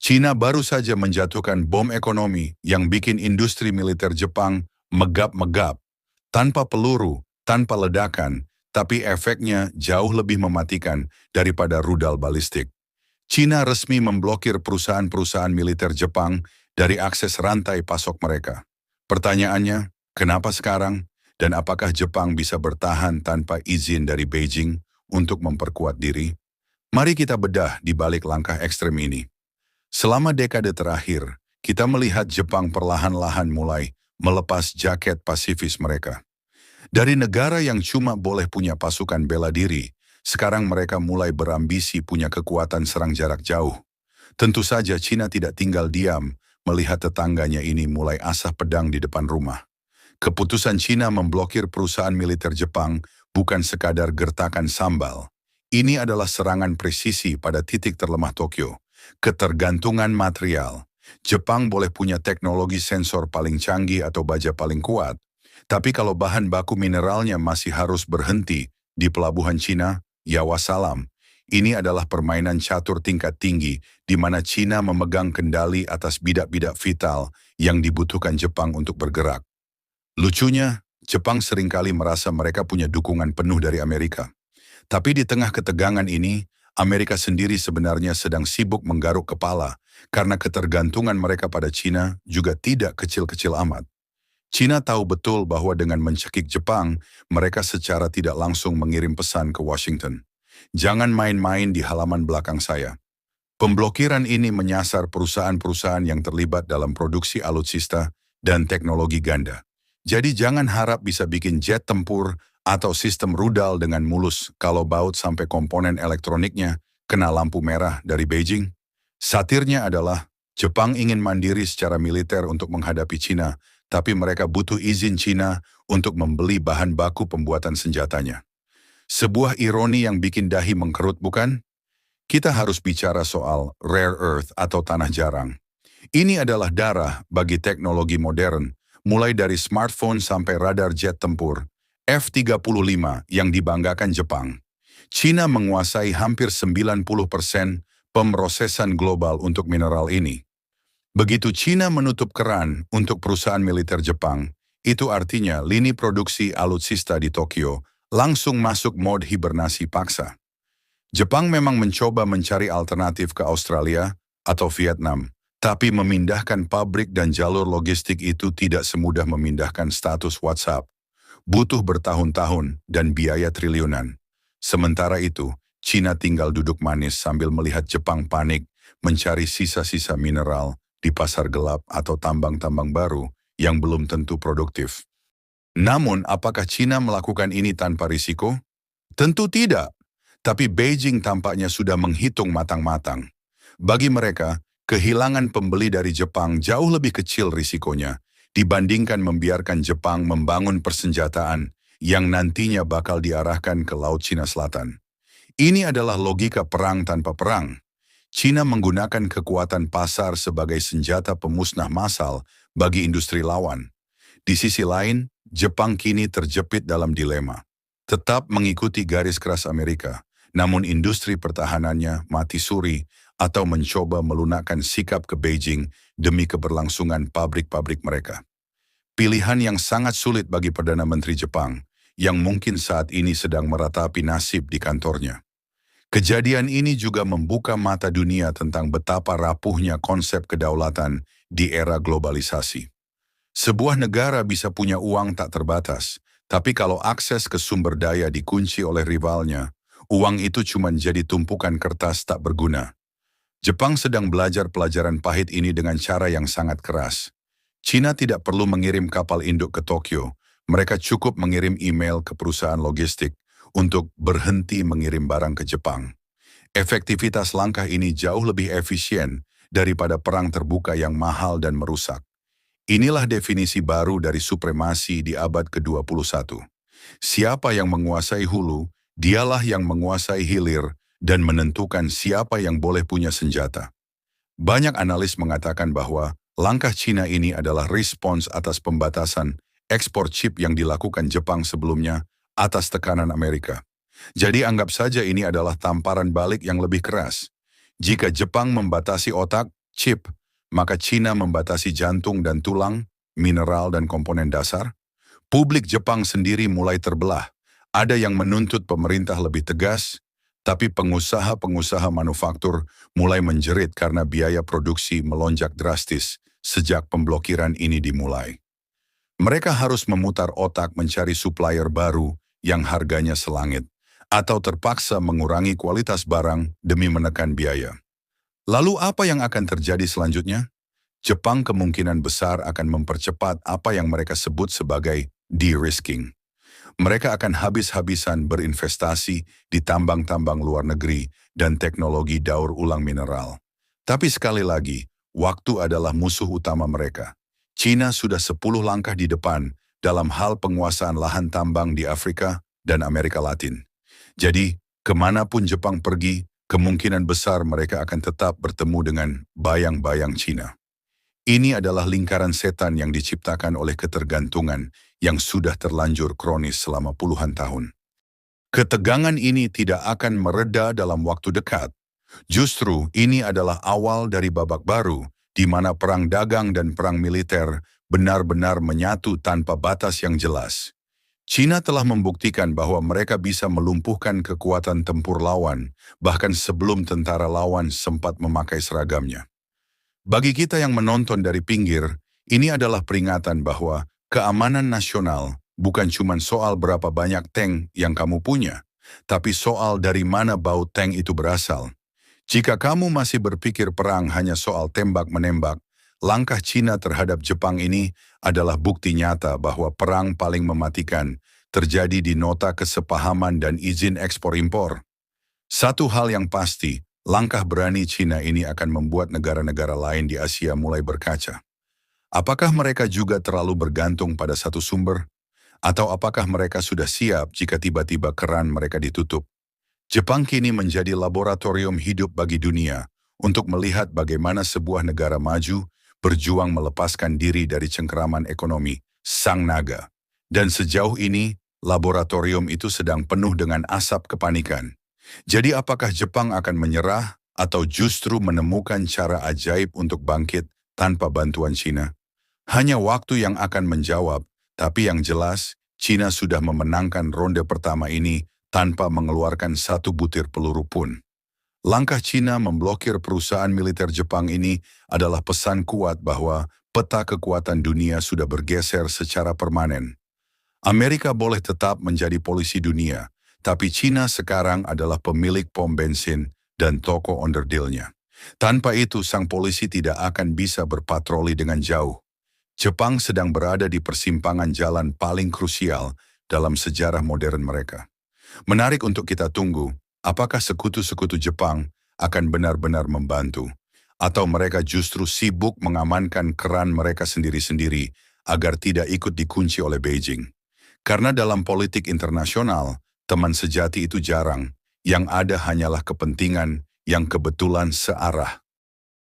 Cina baru saja menjatuhkan bom ekonomi yang bikin industri militer Jepang megap-megap. Tanpa peluru, tanpa ledakan, tapi efeknya jauh lebih mematikan daripada rudal balistik. Cina resmi memblokir perusahaan-perusahaan militer Jepang dari akses rantai pasok mereka. Pertanyaannya, kenapa sekarang? Dan apakah Jepang bisa bertahan tanpa izin dari Beijing untuk memperkuat diri? Mari kita bedah di balik langkah ekstrem ini. Selama dekade terakhir, kita melihat Jepang perlahan-lahan mulai melepas jaket pasifis mereka. Dari negara yang cuma boleh punya pasukan bela diri, sekarang mereka mulai berambisi punya kekuatan serang jarak jauh. Tentu saja Cina tidak tinggal diam melihat tetangganya ini mulai asah pedang di depan rumah. Keputusan Cina memblokir perusahaan militer Jepang bukan sekadar gertakan sambal. Ini adalah serangan presisi pada titik terlemah Tokyo. Ketergantungan material. Jepang boleh punya teknologi sensor paling canggih atau baja paling kuat, tapi kalau bahan baku mineralnya masih harus berhenti di pelabuhan Cina, ya wassalam. Ini adalah permainan catur tingkat tinggi di mana Cina memegang kendali atas bidak-bidak vital yang dibutuhkan Jepang untuk bergerak. Lucunya, Jepang seringkali merasa mereka punya dukungan penuh dari Amerika. Tapi di tengah ketegangan ini, Amerika sendiri sebenarnya sedang sibuk menggaruk kepala karena ketergantungan mereka pada Cina juga tidak kecil-kecil amat. Cina tahu betul bahwa dengan mencekik Jepang, mereka secara tidak langsung mengirim pesan ke Washington. Jangan main-main di halaman belakang saya. Pemblokiran ini menyasar perusahaan-perusahaan yang terlibat dalam produksi alutsista dan teknologi ganda. Jadi jangan harap bisa bikin jet tempur atau sistem rudal dengan mulus kalau baut sampai komponen elektroniknya kena lampu merah dari Beijing. Satirnya adalah, Jepang ingin mandiri secara militer untuk menghadapi Cina, tapi mereka butuh izin Cina untuk membeli bahan baku pembuatan senjatanya. Sebuah ironi yang bikin dahi mengkerut, bukan? Kita harus bicara soal rare earth atau tanah jarang. Ini adalah darah bagi teknologi modern, mulai dari smartphone sampai radar jet tempur, F-35 yang dibanggakan Jepang. Cina menguasai hampir 90% pemrosesan global untuk mineral ini. Begitu Cina menutup keran untuk perusahaan militer Jepang, itu artinya lini produksi alutsista di Tokyo langsung masuk mode hibernasi paksa. Jepang memang mencoba mencari alternatif ke Australia atau Vietnam, tapi memindahkan pabrik dan jalur logistik itu tidak semudah memindahkan status WhatsApp. Butuh bertahun-tahun dan biaya triliunan. Sementara itu, Cina tinggal duduk manis sambil melihat Jepang panik mencari sisa-sisa mineral di pasar gelap atau tambang-tambang baru yang belum tentu produktif. Namun, apakah Cina melakukan ini tanpa risiko? Tentu tidak. Tapi Beijing tampaknya sudah menghitung matang-matang. Bagi mereka, kehilangan pembeli dari Jepang jauh lebih kecil risikonya dibandingkan membiarkan Jepang membangun persenjataan yang nantinya bakal diarahkan ke Laut Cina Selatan. Ini adalah logika perang tanpa perang. Cina menggunakan kekuatan pasar sebagai senjata pemusnah massal bagi industri lawan. Di sisi lain, Jepang kini terjepit dalam dilema. Tetap mengikuti garis keras Amerika, namun industri pertahanannya mati suri atau mencoba melunakkan sikap ke Beijing demi keberlangsungan pabrik-pabrik mereka. Pilihan yang sangat sulit bagi Perdana Menteri Jepang, yang mungkin saat ini sedang meratapi nasib di kantornya. Kejadian ini juga membuka mata dunia tentang betapa rapuhnya konsep kedaulatan di era globalisasi. Sebuah negara bisa punya uang tak terbatas, tapi kalau akses ke sumber daya dikunci oleh rivalnya, uang itu cuma jadi tumpukan kertas tak berguna. Jepang sedang belajar pelajaran pahit ini dengan cara yang sangat keras. Cina tidak perlu mengirim kapal induk ke Tokyo, mereka cukup mengirim email ke perusahaan logistik untuk berhenti mengirim barang ke Jepang. Efektivitas langkah ini jauh lebih efisien daripada perang terbuka yang mahal dan merusak. Inilah definisi baru dari supremasi di abad ke-21. Siapa yang menguasai hulu, dialah yang menguasai hilir dan menentukan siapa yang boleh punya senjata. Banyak analis mengatakan bahwa langkah Cina ini adalah respons atas pembatasan ekspor chip yang dilakukan Jepang sebelumnya atas tekanan Amerika. Jadi anggap saja ini adalah tamparan balik yang lebih keras. Jika Jepang membatasi otak, chip, maka China membatasi jantung dan tulang, mineral dan komponen dasar. Publik Jepang sendiri mulai terbelah. Ada yang menuntut pemerintah lebih tegas, tapi pengusaha-pengusaha manufaktur mulai menjerit karena biaya produksi melonjak drastis sejak pemblokiran ini dimulai. Mereka harus memutar otak mencari supplier baru yang harganya selangit, atau terpaksa mengurangi kualitas barang demi menekan biaya. Lalu apa yang akan terjadi selanjutnya? Jepang kemungkinan besar akan mempercepat apa yang mereka sebut sebagai de-risking. Mereka akan habis-habisan berinvestasi di tambang-tambang luar negeri dan teknologi daur ulang mineral. Tapi sekali lagi, waktu adalah musuh utama mereka. China sudah 10 langkah di depan dalam hal penguasaan lahan tambang di Afrika dan Amerika Latin. Jadi, kemanapun Jepang pergi, kemungkinan besar mereka akan tetap bertemu dengan bayang-bayang China. Ini adalah lingkaran setan yang diciptakan oleh ketergantungan yang sudah terlanjur kronis selama puluhan tahun. Ketegangan ini tidak akan mereda dalam waktu dekat. Justru ini adalah awal dari babak baru, di mana perang dagang dan perang militer benar-benar menyatu tanpa batas yang jelas. China telah membuktikan bahwa mereka bisa melumpuhkan kekuatan tempur lawan, bahkan sebelum tentara lawan sempat memakai seragamnya. Bagi kita yang menonton dari pinggir, ini adalah peringatan bahwa keamanan nasional bukan cuma soal berapa banyak tank yang kamu punya, tapi soal dari mana bau tank itu berasal. Jika kamu masih berpikir perang hanya soal tembak-menembak, langkah China terhadap Jepang ini adalah bukti nyata bahwa perang paling mematikan terjadi di nota kesepahaman dan izin ekspor-impor. Satu hal yang pasti, langkah berani China ini akan membuat negara-negara lain di Asia mulai berkaca. Apakah mereka juga terlalu bergantung pada satu sumber? Atau apakah mereka sudah siap jika tiba-tiba keran mereka ditutup? Jepang kini menjadi laboratorium hidup bagi dunia untuk melihat bagaimana sebuah negara maju berjuang melepaskan diri dari cengkeraman ekonomi sang naga. Dan sejauh ini, laboratorium itu sedang penuh dengan asap kepanikan. Jadi apakah Jepang akan menyerah atau justru menemukan cara ajaib untuk bangkit tanpa bantuan China? Hanya waktu yang akan menjawab, tapi yang jelas, China sudah memenangkan ronde pertama ini tanpa mengeluarkan satu butir peluru pun. Langkah China memblokir perusahaan militer Jepang ini adalah pesan kuat bahwa peta kekuatan dunia sudah bergeser secara permanen. Amerika boleh tetap menjadi polisi dunia, tapi China sekarang adalah pemilik pom bensin dan toko onderdilnya. Tanpa itu, sang polisi tidak akan bisa berpatroli dengan jauh. Jepang sedang berada di persimpangan jalan paling krusial dalam sejarah modern mereka. Menarik untuk kita tunggu, apakah sekutu-sekutu Jepang akan benar-benar membantu, atau mereka justru sibuk mengamankan keran mereka sendiri-sendiri agar tidak ikut dikunci oleh Beijing. Karena dalam politik internasional, teman sejati itu jarang, yang ada hanyalah kepentingan yang kebetulan searah.